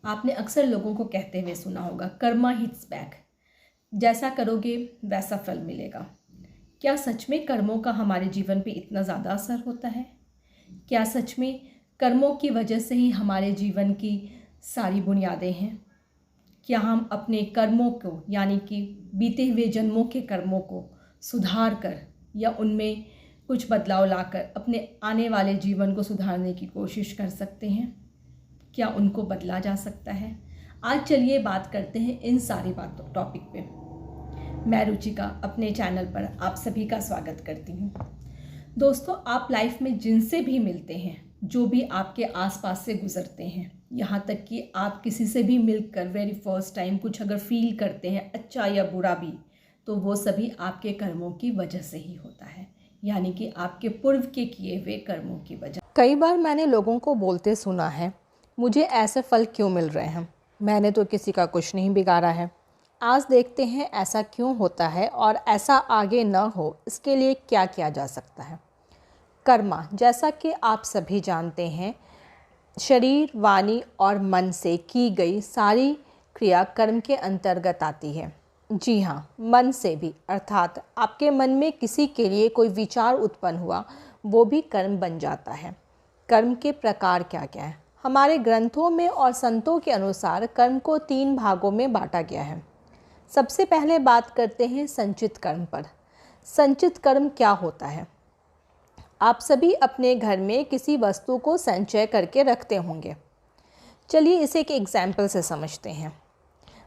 आपने अक्सर लोगों को कहते हुए सुना होगा, कर्मा हिट्स बैक। जैसा करोगे वैसा फल मिलेगा। क्या सच में कर्मों का हमारे जीवन पे इतना ज़्यादा असर होता है? क्या सच में कर्मों की वजह से ही हमारे जीवन की सारी बुनियादें हैं? क्या हम अपने कर्मों को, यानी कि बीते हुए जन्मों के कर्मों को सुधार कर या उनमें कुछ बदलाव लाकर अपने आने वाले जीवन को सुधारने की कोशिश कर सकते हैं? क्या उनको बदला जा सकता है? आज चलिए बात करते हैं इन सारी बातों टॉपिक पे। मैं रुचिका अपने चैनल पर आप सभी का स्वागत करती हूँ। दोस्तों, आप लाइफ में जिनसे भी मिलते हैं, जो भी आपके आसपास से गुजरते हैं, यहाँ तक कि आप किसी से भी मिलकर वेरी फर्स्ट टाइम कुछ अगर फील करते हैं, अच्छा या बुरा भी, तो वो सभी आपके कर्मों की वजह से ही होता है, यानी कि आपके पूर्व के किए हुए कर्मों की वजह। कई बार मैंने लोगों को बोलते सुना है, मुझे ऐसे फल क्यों मिल रहे हैं, मैंने तो किसी का कुछ नहीं बिगाड़ा है। आज देखते हैं ऐसा क्यों होता है और ऐसा आगे न हो इसके लिए क्या किया जा सकता है। कर्मा, जैसा कि आप सभी जानते हैं, शरीर, वाणी और मन से की गई सारी क्रिया कर्म के अंतर्गत आती है। जी हाँ, मन से भी, अर्थात आपके मन में किसी के लिए कोई विचार उत्पन्न हुआ, वो भी कर्म बन जाता है। कर्म के प्रकार क्या क्या हैं? हमारे ग्रंथों में और संतों के अनुसार कर्म को 3 भागों में बांटा गया है। सबसे पहले बात करते हैं संचित कर्म पर। संचित कर्म क्या होता है? आप सभी अपने घर में किसी वस्तु को संचय करके रखते होंगे। चलिए इसे एक एग्जाम्पल से समझते हैं।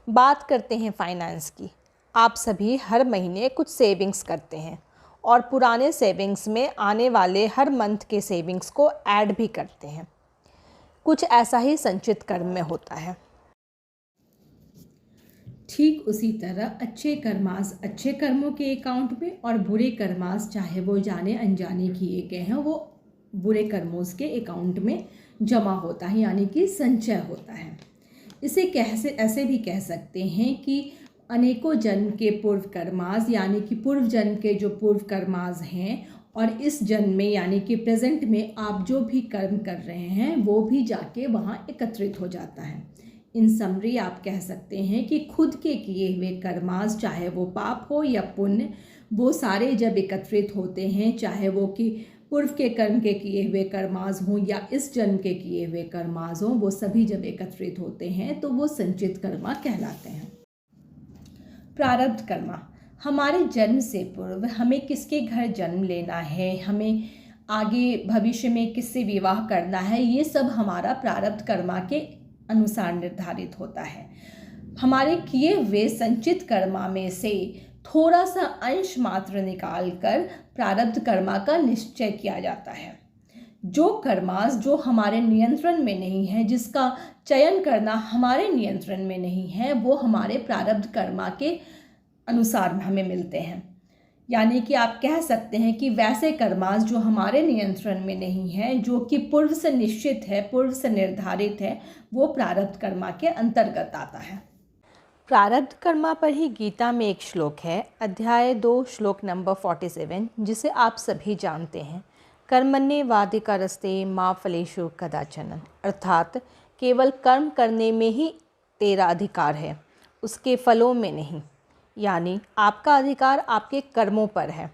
बात करते हैं फाइनेंस की। आप सभी हर महीने कुछ सेविंग्स करते हैं और पुराने सेविंग्स में आने वाले हर मंथ के सेविंग्स को ऐड भी करते हैं। कुछ ऐसा ही संचित कर्म में होता है। ठीक उसी तरह अच्छे कर्मास अच्छे कर्मों के अकाउंट में और बुरे कर्मास, चाहे वो जाने अनजाने किए गए हैं, वो बुरे कर्मों के अकाउंट में जमा होता है, यानी कि संचय होता है। इसे ऐसे भी कह सकते हैं कि अनेकों जन्म के पूर्व कर्मास, यानी कि पूर्व जन्म के जो पूर्व कर्मास हैं, और इस जन्म में यानी कि प्रेजेंट में आप जो भी कर्म कर रहे हैं वो भी जाके वहाँ एकत्रित हो जाता है। इन समरी आप कह सकते हैं कि खुद के किए हुए कर्मास, चाहे वो पाप हो या पुण्य, वो सारे जब एकत्रित होते हैं, चाहे वो कि पूर्व के कर्म के किए हुए कर्मास हों या इस जन्म के किए हुए कर्मास हों, वो सभी जब एकत्रित होते हैं तो वो संचित कर्मा कहलाते हैं। प्रारब्ध कर्मा, हमारे जन्म से पूर्व हमें किसके घर जन्म लेना है, हमें आगे भविष्य में किससे विवाह करना है, ये सब हमारा प्रारब्ध कर्मा के अनुसार निर्धारित होता है। हमारे किए हुए संचित कर्मा में से थोड़ा सा अंश मात्र निकालकर प्रारब्ध कर्मा का निश्चय किया जाता है। जो कर्मास जो हमारे नियंत्रण में नहीं है, जिसका चयन करना हमारे नियंत्रण में नहीं है, वो हमारे प्रारब्ध कर्मा के अनुसार हमें मिलते हैं। यानी कि आप कह सकते हैं कि वैसे कर्मास जो हमारे नियंत्रण में नहीं है, जो कि पूर्व से निश्चित है, पूर्व से निर्धारित है, वो प्रारब्ध कर्मा के अंतर्गत आता है। प्रारब्ध कर्मा पर ही गीता में एक श्लोक है, अध्याय 2 श्लोक नंबर 47, जिसे आप सभी जानते हैं, कर्मण्येवाधिकारस्ते मा फलेषु कदाचन। अर्थात केवल कर्म करने में ही तेरा अधिकार है, उसके फलों में नहीं। यानी आपका अधिकार आपके कर्मों पर है,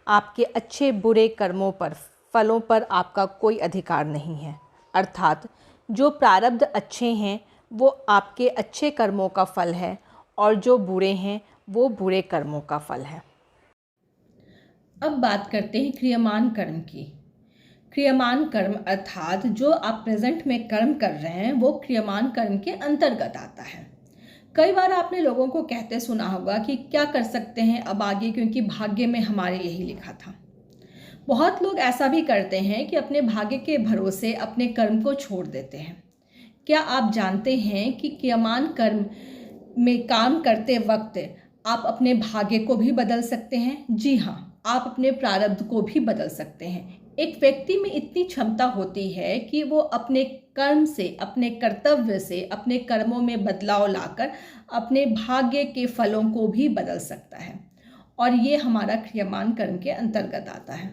आपके अच्छे बुरे कर्मों पर, फलों पर आपका कोई अधिकार नहीं है। अर्थात जो प्रारब्ध अच्छे हैं वो आपके अच्छे कर्मों का फल है और जो बुरे हैं वो बुरे कर्मों का फल है। अब बात करते हैं क्रियमान कर्म की। क्रियमान कर्म अर्थात जो आप प्रेजेंट में कर्म कर रहे हैं वो क्रियमान कर्म के अंतर्गत आता है। कई बार आपने लोगों को कहते सुना होगा कि क्या कर सकते हैं अब आगे, क्योंकि भाग्य में हमारे यही लिखा था। बहुत लोग ऐसा भी करते हैं कि अपने भाग्य के भरोसे अपने कर्म को छोड़ देते हैं। क्या आप जानते हैं कि क्रियमान कर्म में काम करते वक्त आप अपने भाग्य को भी बदल सकते हैं? जी हाँ, आप अपने प्रारब्ध को भी बदल सकते हैं। एक व्यक्ति में इतनी क्षमता होती है कि वो अपने कर्म से, अपने कर्तव्य से, अपने कर्मों में बदलाव लाकर अपने भाग्य के फलों को भी बदल सकता है, और ये हमारा क्रियमान कर्म के अंतर्गत आता है।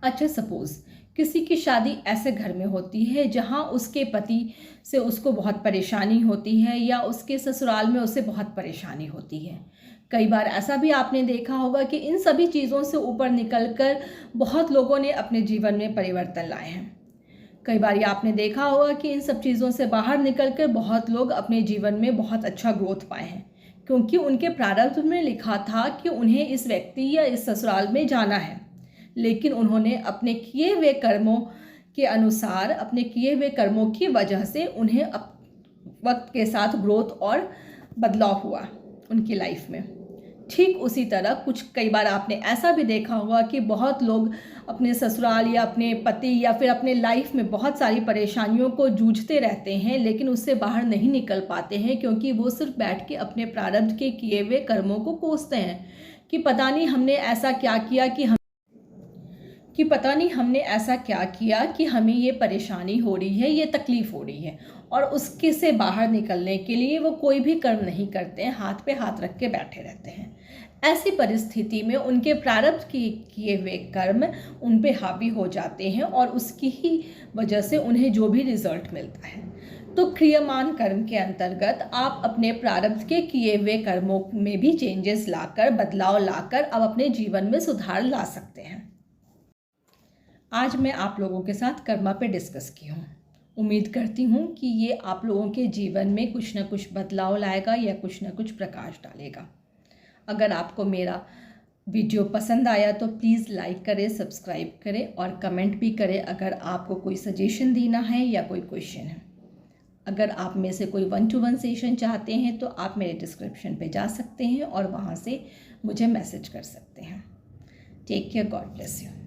अच्छा, सपोज किसी की शादी ऐसे घर में होती है जहाँ उसके पति से उसको बहुत परेशानी होती है या उसके ससुराल में उसे बहुत परेशानी होती है। कई बार ऐसा भी आपने देखा होगा कि इन सभी चीज़ों से ऊपर निकलकर बहुत लोगों ने अपने जीवन में परिवर्तन लाए हैं। कई बार ये आपने देखा होगा कि इन सब चीज़ों से बाहर निकलकर बहुत लोग अपने जीवन में बहुत अच्छा ग्रोथ पाए हैं, क्योंकि उनके प्रारब्ध में लिखा था कि उन्हें इस व्यक्ति या इस ससुराल में जाना है, लेकिन उन्होंने अपने किए हुए कर्मों के अनुसार, अपने किए हुए कर्मों की वजह से उन्हें वक्त के साथ ग्रोथ और बदलाव हुआ उनकी लाइफ में। ठीक उसी तरह कई बार आपने ऐसा भी देखा होगा कि बहुत लोग अपने ससुराल या अपने पति या फिर अपने लाइफ में बहुत सारी परेशानियों को जूझते रहते हैं, लेकिन उससे बाहर नहीं निकल पाते हैं, क्योंकि वो सिर्फ बैठ के अपने प्रारब्ध के किए हुए कर्मों को कोसते हैं कि पता नहीं हमने ऐसा क्या किया कि हमें ये परेशानी हो रही है, ये तकलीफ़ हो रही है, और उसके से बाहर निकलने के लिए वो कोई भी कर्म नहीं करते हैं, हाथ पे हाथ रख के बैठे रहते हैं। ऐसी परिस्थिति में उनके प्रारब्ध किए हुए कर्म उन पे हावी हो जाते हैं और उसकी ही वजह से उन्हें जो भी रिजल्ट मिलता है। तो क्रियमान कर्म के अंतर्गत आप अपने प्रारब्ध के किए हुए कर्मों में भी चेंजेस लाकर, बदलाव लाकर अब अपने जीवन में सुधार ला सकते हैं। आज मैं आप लोगों के साथ कर्मा पे डिस्कस की हूँ। उम्मीद करती हूँ कि ये आप लोगों के जीवन में कुछ ना कुछ बदलाव लाएगा या कुछ ना कुछ प्रकाश डालेगा। अगर आपको मेरा वीडियो पसंद आया तो प्लीज़ लाइक करें, सब्सक्राइब करें और कमेंट भी करें अगर आपको कोई सजेशन देना है या कोई क्वेश्चन है। अगर आप में से कोई 1-to-1 सेशन चाहते हैं तो आप मेरे डिस्क्रिप्शन पे जा सकते हैं और वहाँ से मुझे मैसेज कर सकते हैं। Take care, God bless you.